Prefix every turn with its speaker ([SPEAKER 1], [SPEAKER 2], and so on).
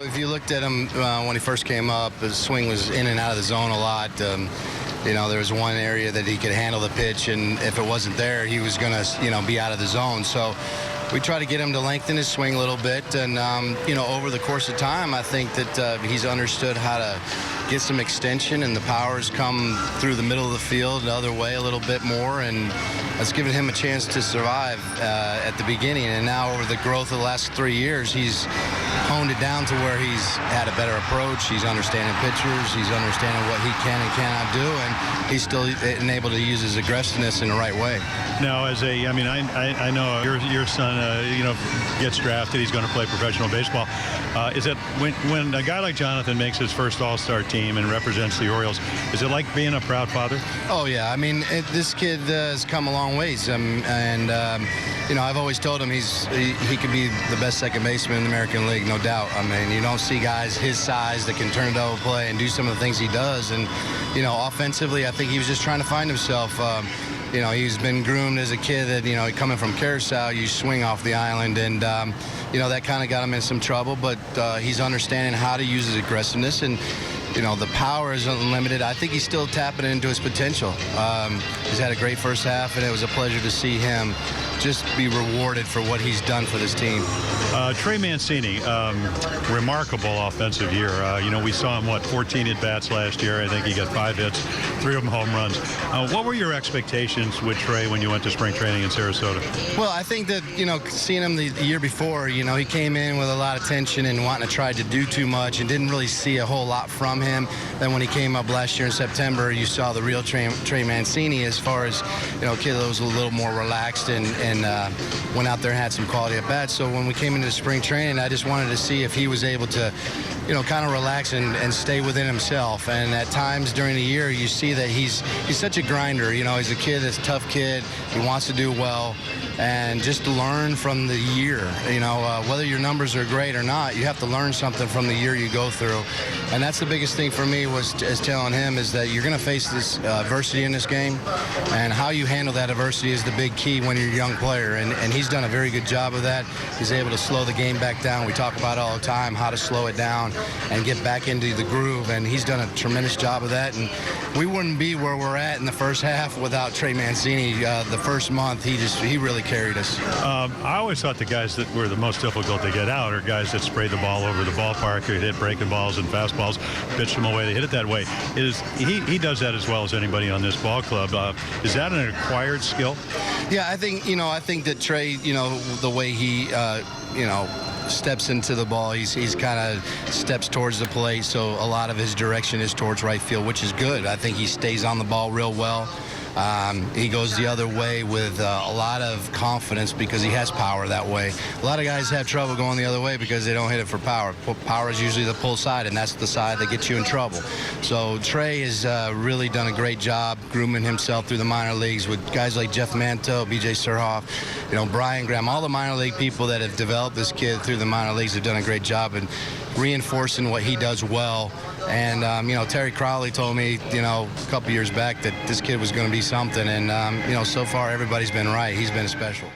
[SPEAKER 1] If you looked at him when he first came up, his swing was in and out of the zone a lot. There was one area that he could handle the pitch, and if it wasn't there, he was going to, be out of the zone. So we try to get him to lengthen his swing a little bit, and over the course of time, I think that he's understood how to get some extension, and the powers come through the middle of the field the other way a little bit more, and that's given him a chance to survive at the beginning. And now over the growth of the last 3 years, he's honed it down to where he's had a better approach. He's understanding pitchers. He's understanding what he can and cannot do, and he's still able to use his aggressiveness in the right way.
[SPEAKER 2] Now, I know your son, gets drafted. He's going to play professional baseball. Is it when a guy like Jonathan makes his first All-Star team and represents the Orioles, is it like being a proud father?
[SPEAKER 1] Oh, yeah. This kid has come a long ways. I've always told him he could be the best second baseman in the American League, no doubt. You don't see guys his size that can turn double play and do some of the things he does. And, offensively, I think he was just trying to find himself. He's been groomed as a kid that, coming from Carousel, you swing off the island, and, that kind of got him in some trouble, but he's understanding how to use his aggressiveness, and, the power is unlimited. I think he's still tapping into his potential. He's had a great first half, and it was a pleasure to see him just be rewarded for what he's done for this team.
[SPEAKER 2] Trey Mancini, remarkable offensive year. We saw him, 14 at-bats last year. I think he got 5 hits, 3 of them home runs. What were your expectations with Trey when you went to spring training in Sarasota?
[SPEAKER 1] Well, I think that, seeing him the year before, he came in with a lot of tension and wanting to try to do too much and didn't really see a whole lot from him. Then when he came up last year in September, you saw the real Trey Mancini as far as, a kid that was a little more relaxed and went out there and had some quality at bats. So when we came into spring training, I just wanted to see if he was able to, kind of relax and stay within himself. And at times during the year, you see that he's such a grinder. He's a kid that's a tough kid. He wants to do well. And just to learn from the year, whether your numbers are great or not, you have to learn something from the year you go through. And that's the biggest thing for me was telling him is that you're going to face this adversity in this game, and how you handle that adversity is the big key when you're a young player. And he's done a very good job of that. He's able to slow the game back down. We talk about it all the time, how to slow it down and get back into the groove, and he's done a tremendous job of that. And we wouldn't be where we're at in the first half without Trey Mancini. The first month, he really carried us.
[SPEAKER 2] I always thought the guys that were the most difficult to get out are guys that spray the ball over the ballpark, who hit breaking balls and fastballs, pitch them away. They hit it that way. He does that as well as anybody on this ball club. Is that an acquired skill?
[SPEAKER 1] Yeah, I think that Trey, the way he, steps into the ball, he's kind of steps towards the plate, so a lot of his direction is towards right field, which is good. I think he stays on the ball real well. He goes the other way with a lot of confidence because he has power that way. A lot of guys have trouble going the other way because they don't hit it for power. Power is usually the pull side, and that's the side that gets you in trouble. So Trey has really done a great job grooming himself through the minor leagues with guys like Jeff Manto, B.J. Surhoff, Brian Graham. All the minor league people that have developed this kid through the minor leagues have done a great job in reinforcing what he does well. And, Terry Crowley told me, a couple years back that this kid was going to be something. And, so far everybody's been right. He's been special.